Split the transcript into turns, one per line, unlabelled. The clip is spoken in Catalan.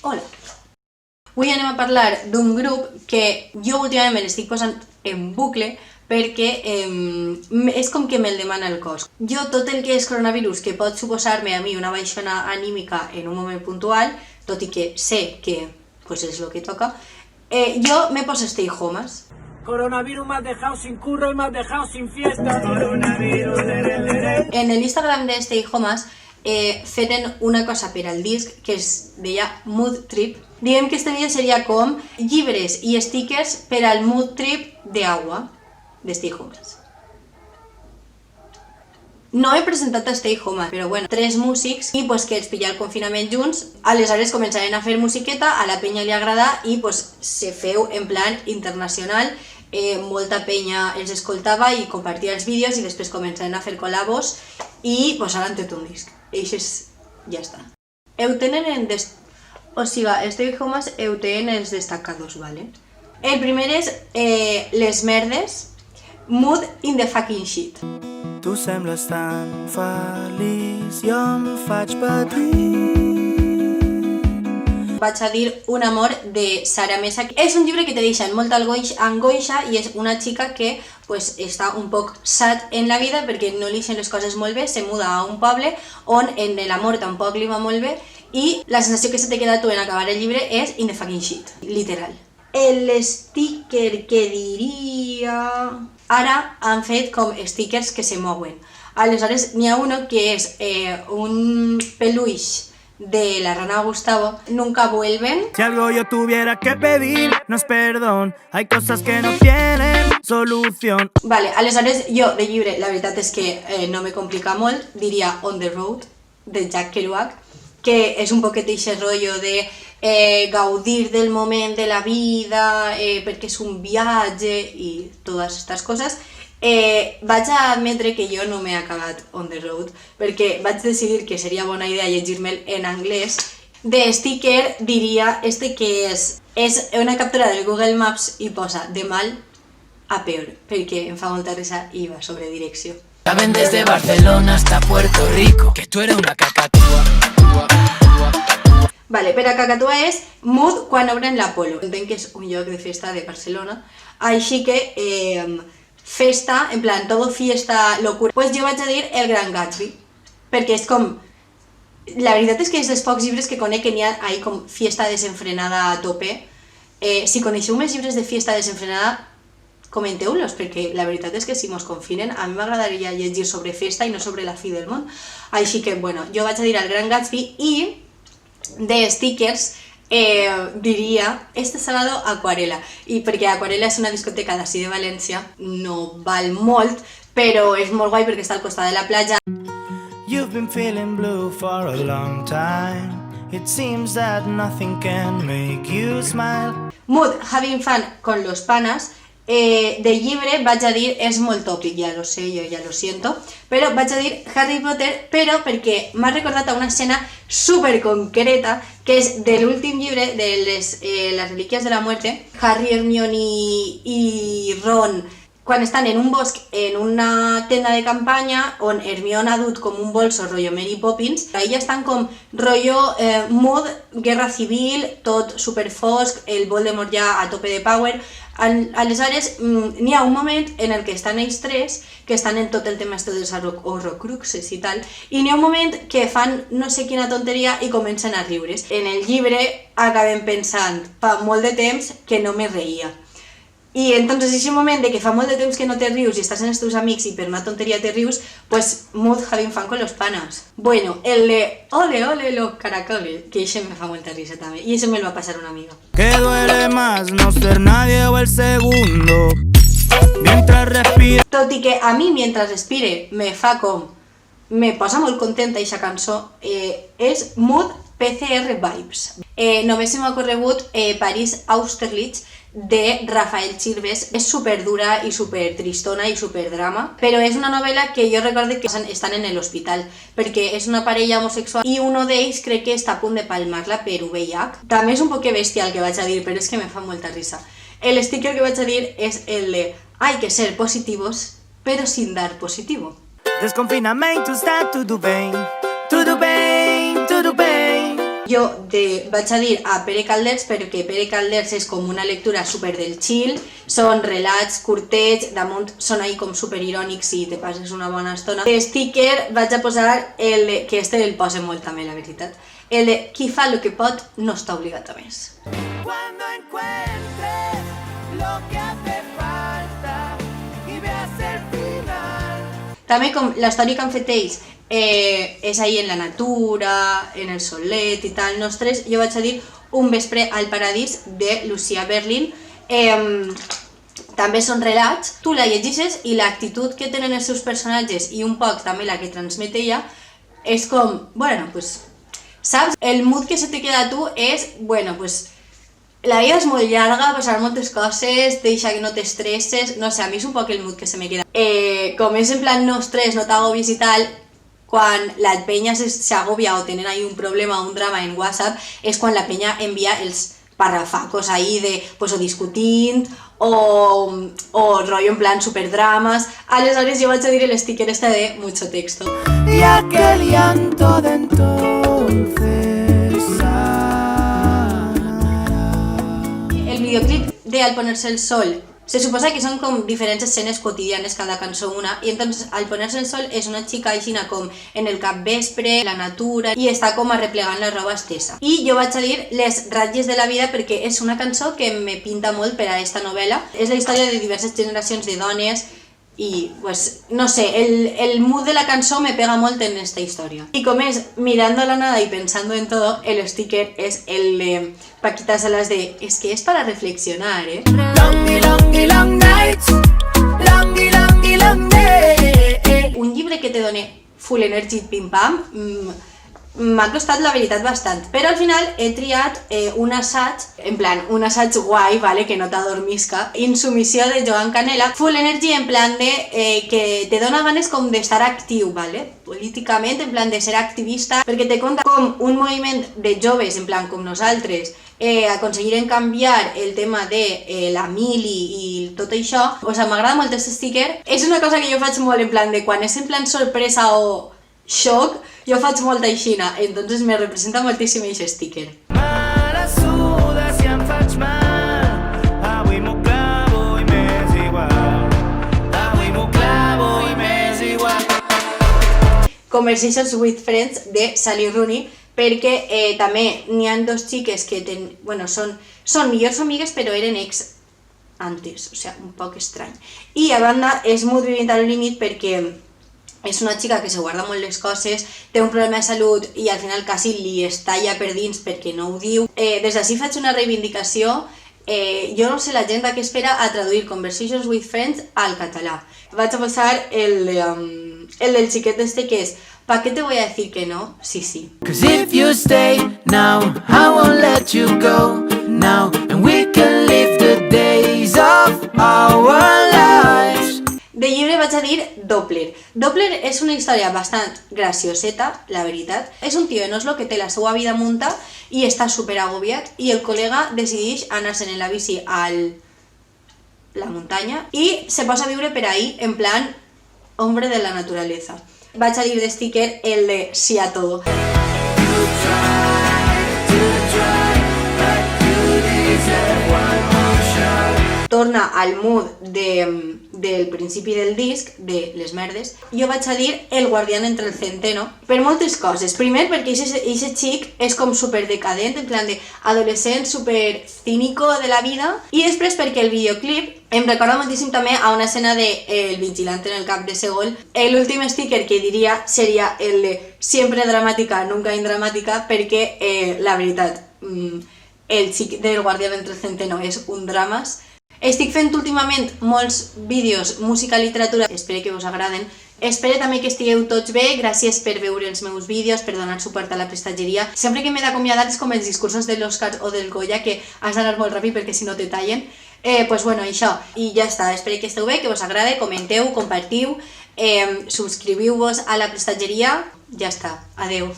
Hola! Avui anem a parlar d'un grup que jo últimament me l'estic posant en bucle perquè és com que me'l demana el cos. Jo tot el que és coronavirus, que pot suposar-me a mi una baixona anímica en un moment puntual, tot i que sé que pues és el que toca, jo me poso stay homes.
Coronavirus me has dejado sin curro y me has dejado sin fiesta. Coronavirus,
En el Instagram de Stay Homes feren una cosa per al disc que es deia Mood Trip. Diguem que este vídeo seria com llibres i stickers per al Mood Trip d'Agua, de Stay Homes. No he presentat a Stay Homes, però bueno, 3 músics i pues, que els pilla el confinament junts, aleshores començaren a fer musiqueta, a la penya li agrada i pues, se feu en plan internacional. Molta penya els escoltava i compartia els vídeos i després començaren a fer col·labos i pues, ara han tret un disc. I ja està. Ho tenen en... O sigui, Stay Homes ho tenen els destacados, ¿vale? El primer és Les Merdes, Mood in the fucking shit.
Tu sembles tan feliç, jo em faig patir.
Vaig a dir Un amor de Sara Mesa. És un llibre que te deixa en molta angoixa i és una xica que pues, està un poc sad en la vida perquè no li sent les coses molt bé, se muda a un poble on en l'amor tampoc li va molt bé i la sensació que se te queda tu en acabar el llibre és in the fucking shit, literal. El sticker que diria... Ara han fet com stickers que se mouen. Aleshores n'hi ha uno que és un peluix de la rana Gustavo, Nunca vuelven.
Si algo yo tuviera que pedir, no es perdón. Hay cosas que no tienen solución.
Vale, aleshores jo de llibre, la veritat és que no me complica molt, diria On the Road, de Jack Kerouac, que és un poquet aquest rotllo de gaudir del moment de la vida, perquè és un viatge i totes aquestes coses. Vaig a admetre que jo no m'he acabat On the Road perquè vaig decidir que seria bona idea llegir-me'l en anglès. De sticker diria este que és una captura del Google Maps i posa de mal a peor perquè em fa molta risa i va sobre direcció.
Saben desde Barcelona hasta Puerto Rico que tú eres una cacatúa.
Vale, per a Cacatua és Mood quan obren l'Apolo. Entenc que és un lloc de festa de Barcelona, així que festa, en plan, todo fiesta, locura. Pues jo vaig a dir El Gran Gatsby, perquè és com... La veritat és que és dels pocs llibres que conec que n'hi ha ahí com fiesta desenfrenada a tope. Si coneixeu més llibres de fiesta desenfrenada, comenteu-los, perquè la veritat és que si mos confinen, a mi m'agradaria llegir sobre festa i no sobre la fi del món. Així que, bueno, jo vaig a dir El Gran Gatsby i de stickers diria Este sábado Aquarela, i perquè Aquarela és una discoteca d'ací de València, no val molt, però és molt guai perquè està al costat de la platja.
You've been feeling blue for a long time. It seems that nothing can make you smile.
Mood having fun con los panas. De llibre vaig a dir, és molt tòpic, ja lo sé, jo ja lo siento, però vaig a dir Harry Potter, però perquè m'ha recordat a una escena super concreta que és de l'últim llibre de les Relíquies de la Muerte. Harry, Hermione i Ron quan estan en un bosc, en una tenda de campanya, on Hermione ha dut com un bolso rotllo Mary Poppins, ella estan com rotllo Mood, guerra civil, tot super fosc, el Voldemort ja a tope de power. Aleshores, n'hi ha un moment en el que estan ells tres, que estan en tot el tema dels horrocruxes i tal, i n'hi ha un moment que fan no sé quina tonteria i comencen a riure's. En el llibre acabem pensant, fa molt de temps que no me reia. I entonces ese moment de que fa molt de temps que no te rius i estàs amb els teus amics i per una tonteria te rius, pues Mood having fun con los panas. Bueno, el de ole ole los caracoles, que ese me fa molta risa també, i ese me lo va passar una amiga.
¿Qué duele más, no ser nadie o el segundo? Mientras respira.
Tot i que a mi, Mientras respire, me fa com... me posa molt contenta eixa cançó, és Mood PCR Vibes. Només se m'ha corregut París Austerlitz, de Rafael Chirves. És superdura i supertristona i superdrama, però és una novel·la que jo recordo que estan en l'hospital, perquè és una parella homosexual i un d'ells crec que està a punt de palmar-la per VIH. També és un poc bèstia el que vaig a dir, però és que me fa molta risa. El sticker que vaig a dir és el de hay que ser positivos, pero sin dar positivo.
Desconfinamento está tudo bem, tudo bem, tudo bem.
Jo vaig a dir a Pere Calders perquè Pere Calders és com una lectura super del chill, són relats curtets, damunt són ahí com super irònics i te passes una bona estona. De sticker vaig a posar el de, que este el posa molt també, la veritat, el de qui fa lo que pot no està obligat a més.
Cuando encuentres lo que hace falta y veas el final.
També com la història que han fet ells és ahí en la natura, en el solet i tal, nostres, jo vaig a dir Un vespre al paradís de Lucia Berlin. També són relats, tu la llegeixes i l'actitud que tenen els seus personatges i un poc també la que transmet ella és com, bueno, pues, saps? El mood que se te queda a tu és, bueno, pues, la vida és molt llarga, passar moltes coses, deixa que no t'estresses, no sé, a mi és un poc el mood que se me queda. Com és en plan no estrès, no t'agobis i tal, quan la penya s'agobia o tenen ahí un problema o un drama en WhatsApp, és quan la penya envia els parrafacos ahí de, pues, o discutint, o rollo en plan superdramas. Aleshores jo vaig a dir el sticker este de mucho texto.
Y aquel llanto de entonces.
El videoclip de Al ponerse el sol se suposa que són com diferents escenes quotidianes, cada cançó una, i entonces Al ponerse el sol és una xica aixina com en el capvespre, la natura, i està com arreplegant la roba estesa. I jo vaig a dir les ratlles de la vida perquè és una cançó que me pinta molt per a esta novel·la. És la història de diverses generacions de dones i, pues, no sé, el mood de la cançó me pega molt en esta història. I com és mirando a la nada y pensando en todo, el sticker es el de Paquita Salas de es que es para reflexionar,
Longy, longy, long nights. Longy, longy, long day.
Un llibre que te done full energy pim-pam, m'ha costat la veritat bastant, però al final he triat un assaig, en plan, un assaig guai, vale, que no t'adormisca, Insumissió de Joan Canela, full energy en plan de que te dona ganes com d'estar actiu, vale, políticament, en plan de ser activista, perquè te conta com un moviment de joves, en plan com nosaltres, aconseguiren canviar el tema de la mili i tot això. O sigui, m'agrada molt aquest sticker, és una cosa que jo faig molt en plan de quan és en plan sorpresa o xoc, jo faig molta aixina, entonces me representa moltíssim aquest sticker.
Mala suda si em faig mal. Avui m'ho clavo i m'és igual. Avui m'ho clavo i m'és igual.
Conversations with Friends de Sally Rooney, perquè també n'hi ha dos xiques que són millors amigues però eren ex antes, o sigui, un poc estrany. I a banda és molt vivint al límit perquè és una xica que se guarda molt les coses, té un problema de salut i al final quasi li estalla per dins perquè no ho diu. Des d'ací faig una reivindicació, jo no sé la gent que espera a traduir Conversations with Friends al català. Vaig a posar el del xiquet este que és ¿pa qué te voy a decir que no? Sí, sí.
'Cause if you stay now, I won't let you go now, and we can live the days of our lives.
De llibre vaig a dir Doppler. Doppler és una història bastant gracioseta, la veritat. És un tio enoslo que té la seva vida munta i està super agobiat i el col·lega decideix anar-se'n en la bici a la muntanya i se posa a viure per ahí en plan hombre de la naturaleza. Vaig a dir de sticker el de sí a todo. Torna al mood del principi del disc, de les merdes. Jo vaig a dir El guardián entre el centeno, per moltes coses. Primer, perquè aquest xic és com super decadent, en plan de adolescent super cínico de la vida. I després perquè el videoclip em recorda moltíssim també a una escena de El vigilante en el camp de Segol. L'últim sticker que diria seria el de siempre dramática, nunca indramática, perquè la veritat, el xic del guardián entre el centeno és un dramas. Estic fent últimament molts vídeos música i literatura, espero que us agraden. Espero també que estigueu tots bé, gràcies per veure els meus vídeos, per donar suport a la prestatgeria. Sempre que m'he d'acomiadar és com els discursos de l'Òscar o del Goya, que has d'anar molt ràpid perquè si no te tallen. Pues bueno, això, i ja està, espero que esteu bé, que us agrade, comenteu, compartiu, subscriviu-vos a la prestatgeria, ja està, adeu.